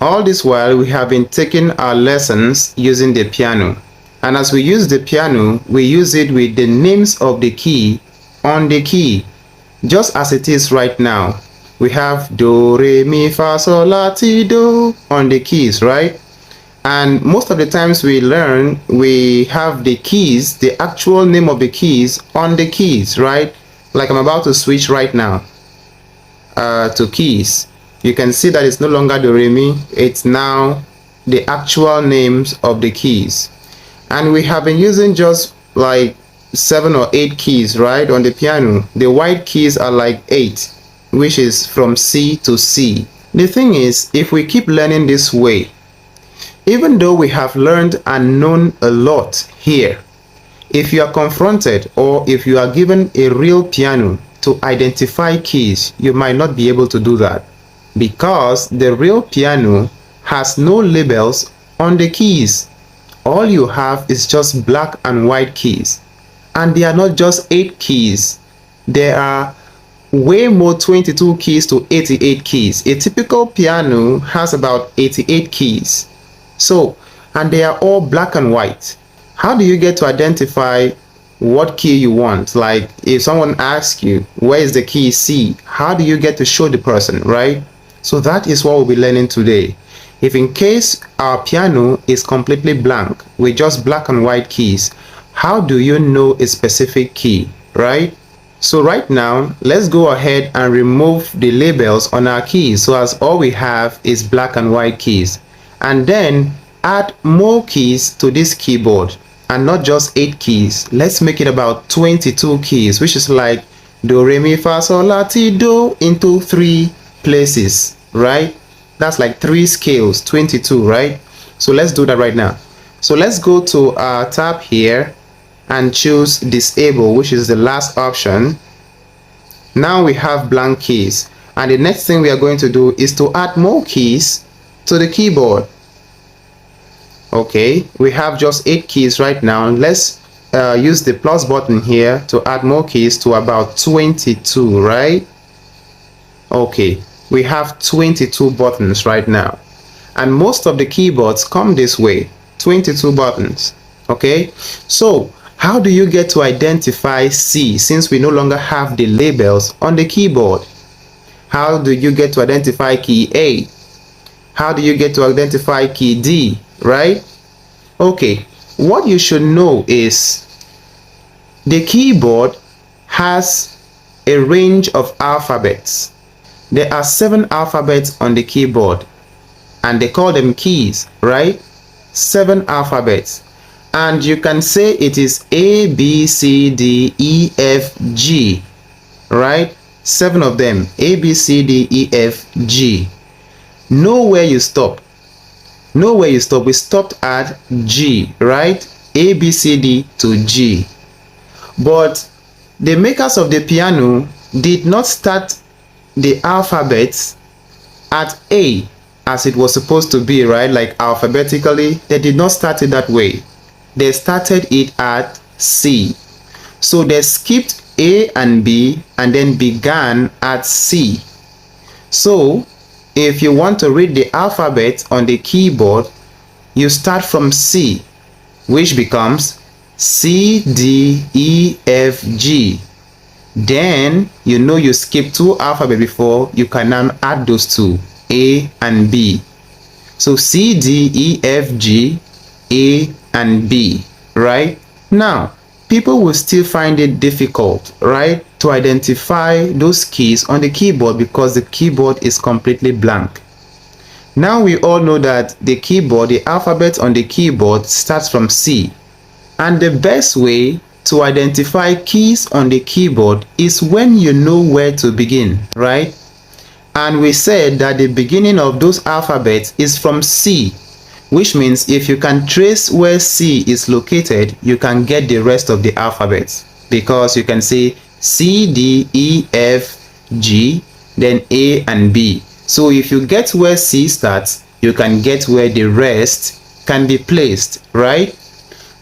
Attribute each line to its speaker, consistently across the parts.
Speaker 1: All this while, we have been taking our lessons using the piano. And as we use the piano, we use it with the names of the key on the key, just as it is right now. We have do, re, mi, fa, sol, la, ti, do on the keys, right? And most of the times we learn, we have the keys, the actual name of the keys on the keys, right? Like I'm about to switch right now to keys. You can see that it's no longer do, re, mi. It's now the actual names of the keys. And we have been using just like 7 or 8 keys, right, on the piano. The white keys are like 8, which is from C to C. The thing is, if we keep learning this way, even though we have learned and known a lot here, if you are confronted or if you are given a real piano to identify keys, you might not be able to do that, because the real piano has no labels on the keys. All you have is just black and white keys. And they are not just 8 keys. There are way more, 22 keys to 88 keys. A typical piano has about 88 keys. So, and they are all black and white. How do you get to identify what key you want? Like if someone asks you, where is the key C? How do you get to show the person, right? So that is what we'll be learning today. If in case our piano is completely blank with just black and white keys, how do you know a specific key, right? So right now, let's go ahead and remove the labels on our keys, so as all we have is black and white keys. And then add more keys to this keyboard, and not just 8 keys. Let's make it about 22 keys, which is like do, re, mi, fa, sol, la, ti, do into 3 places, right? That's like 3 scales, 22, right? So let's do that right now. So let's go to our tab here and choose disable, which is the last option. Now we have blank keys, and the next thing we are going to do is to add more keys to the keyboard. Okay, we have just 8 keys right now. Let's use the plus button here to add more keys to about 22, right? Okay, we have 22 buttons right now, and most of the keyboards come this way, 22 buttons. Okay, so how do you get to identify C, since we no longer have the labels on the keyboard? How do you get to identify key A? How do you get to identify key D, right? Okay, what you should know is the keyboard has a range of alphabets. There are 7 alphabets on the keyboard, and they call them keys, right? 7 alphabets. And you can say it is A, B, C, D, E, F, G, right? 7 of them, A, B, C, D, E, F, G. Know where you stop. Know where you stop. We stopped at G, right? A, B, C, D to G. But the makers of the piano did not start the alphabets at A as it was supposed to be, right? Like alphabetically, they did not start it that way. They started it at C. So they skipped A and B and then began at C. So if you want to read the alphabet on the keyboard, you start from C, which becomes C, D, E, F, G. Then you know you skipped 2 alphabets before, you can now add those 2, A and B. So C, D, E, F, G, A and B, right? Now, people will still find it difficult, right, to identify those keys on the keyboard because the keyboard is completely blank. Now we all know that the keyboard, the alphabet on the keyboard starts from C. And the best way to identify keys on the keyboard is when you know where to begin, right? And we said that the beginning of those alphabets is from C, which means if you can trace where C is located, you can get the rest of the alphabets, because you can say C, D, E, F, G, then A and B. So if you get where C starts, you can get where the rest can be placed, right?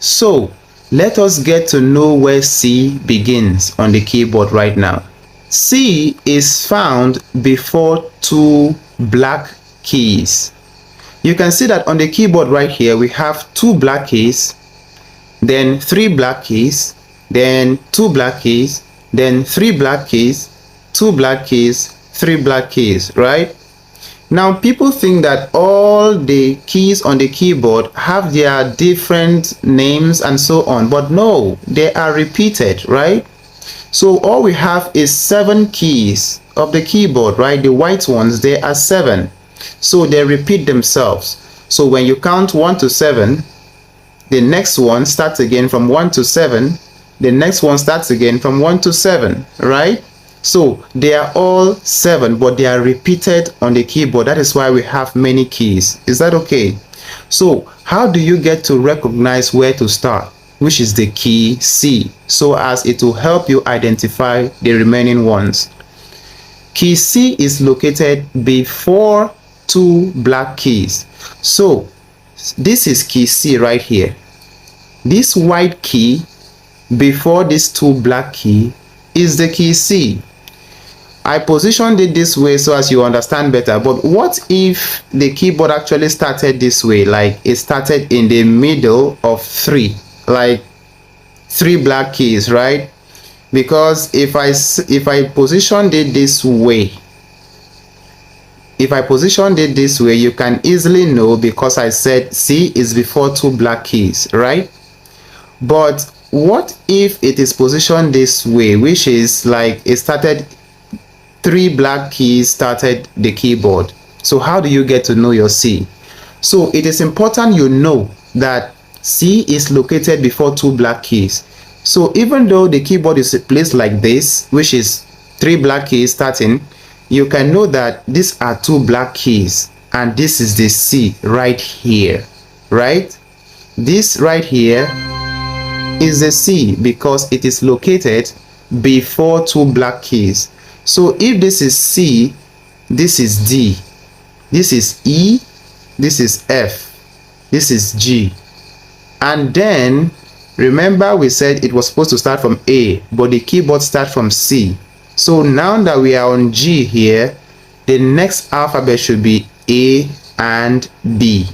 Speaker 1: So let us get to know where C begins on the keyboard right now. C is found before 2 black keys. you can see that on the keyboard right here we have 2 black keys, then 3 black keys, then 2 black keys, then 3 black keys, 2 black keys, 3 black keys, right? Now people think that all the keys on the keyboard have their different names and so on, but no, they are repeated, right? So all we have is 7 keys of the keyboard, right? The white ones, they are 7, so they repeat themselves. So when you count 1 to 7, the next one starts again from 1 to 7, the next one starts again from 1 to 7, right? So they are all 7, but they are repeated on the keyboard. That is why we have many keys. Is that okay? So how do you get to recognize where to start, which is the key C, so as it will help you identify the remaining ones? Key C is located before 2 black keys. So this is key C right here. This white key before this 2 black key is the key C. I positioned it this way so as you understand better, but what if the keyboard actually started this way, like it started in the middle of 3, like 3 black keys, right? Because if I positioned it this way, you can easily know, because I said C is before 2 black keys, right? But what if it is positioned this way, which is like it started 3 black keys started the keyboard? So how do you get to know your C? So it is important you know that C is located before 2 black keys. So even though the keyboard is placed like this, which is 3 black keys starting, you can know that these are 2 black keys and this is the C right here, right? This right here is the C because it is located before 2 black keys. So if this is C, this is D, this is E, this is F, this is G. And then remember we said it was supposed to start from A, but the keyboard starts from C. So now that we are on G here, the next alphabet should be A and B.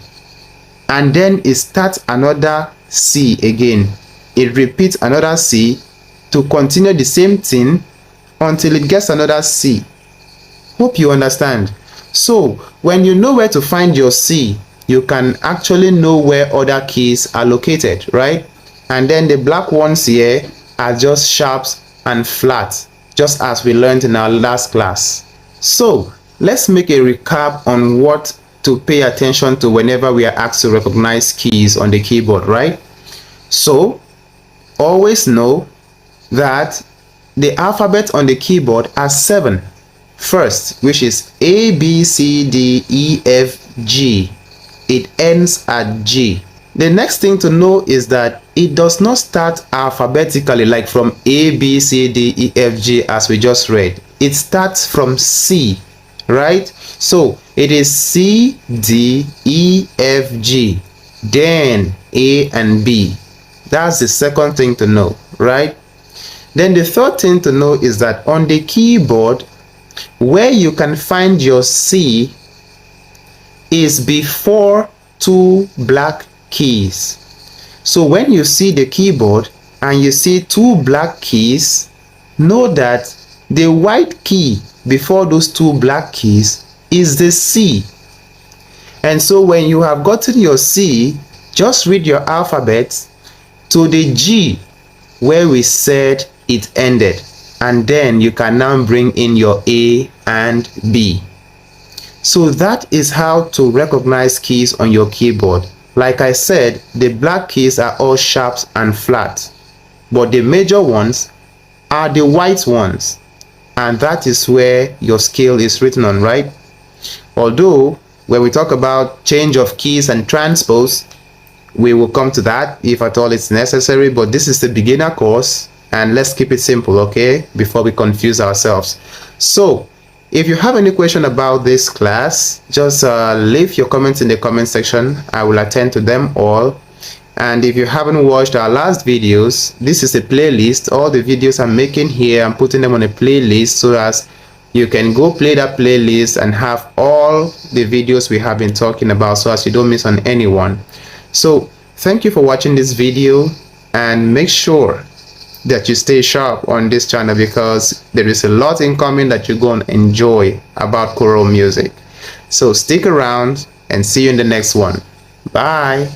Speaker 1: And then it starts another C again. It repeats another C to continue the same thing until it gets another C. Hope you understand. So when you know where to find your C, you can actually know where other keys are located, right? And then the black ones here are just sharps and flat, just as we learned in our last class. So let's make a recap on what to pay attention to whenever we are asked to recognize keys on the keyboard, right? So always know that the alphabet on the keyboard are 7 first, which is A, B, C, D, E, F, G. It ends at G. The next thing to know is that it does not start alphabetically like from A, B, C, D, E, F, G as we just read. It starts from C, right? So it is C, D, E, F, G, then A and B. That's the second thing to know, right? Then the third thing to know is that on the keyboard, where you can find your C is before 2 black keys. So when you see the keyboard and you see 2 black keys, know that the white key before those 2 black keys is the C. And so when you have gotten your C, just read your alphabet to the G where we said it ended, and then you can now bring in your A and B. So that is how to recognize keys on your keyboard. Like I said, the black keys are all sharps and flat, but the major ones are the white ones, and that is where your skill is written on, right? Although when we talk about change of keys and transpose, we will come to that if at all it's necessary, but this is the beginner course and let's keep it simple, okay, before we confuse ourselves. So if you have any question about this class, just leave your comments in the comment section. I will attend to them all. And if you haven't watched our last videos, this is a playlist. All the videos I'm making here, I'm putting them on a playlist so as you can go play that playlist and have all the videos we have been talking about, so as you don't miss on anyone. So thank you for watching this video, and make sure that you stay sharp on this channel, because there is a lot incoming that you're going to enjoy about choral music. So stick around and see you in the next one. Bye.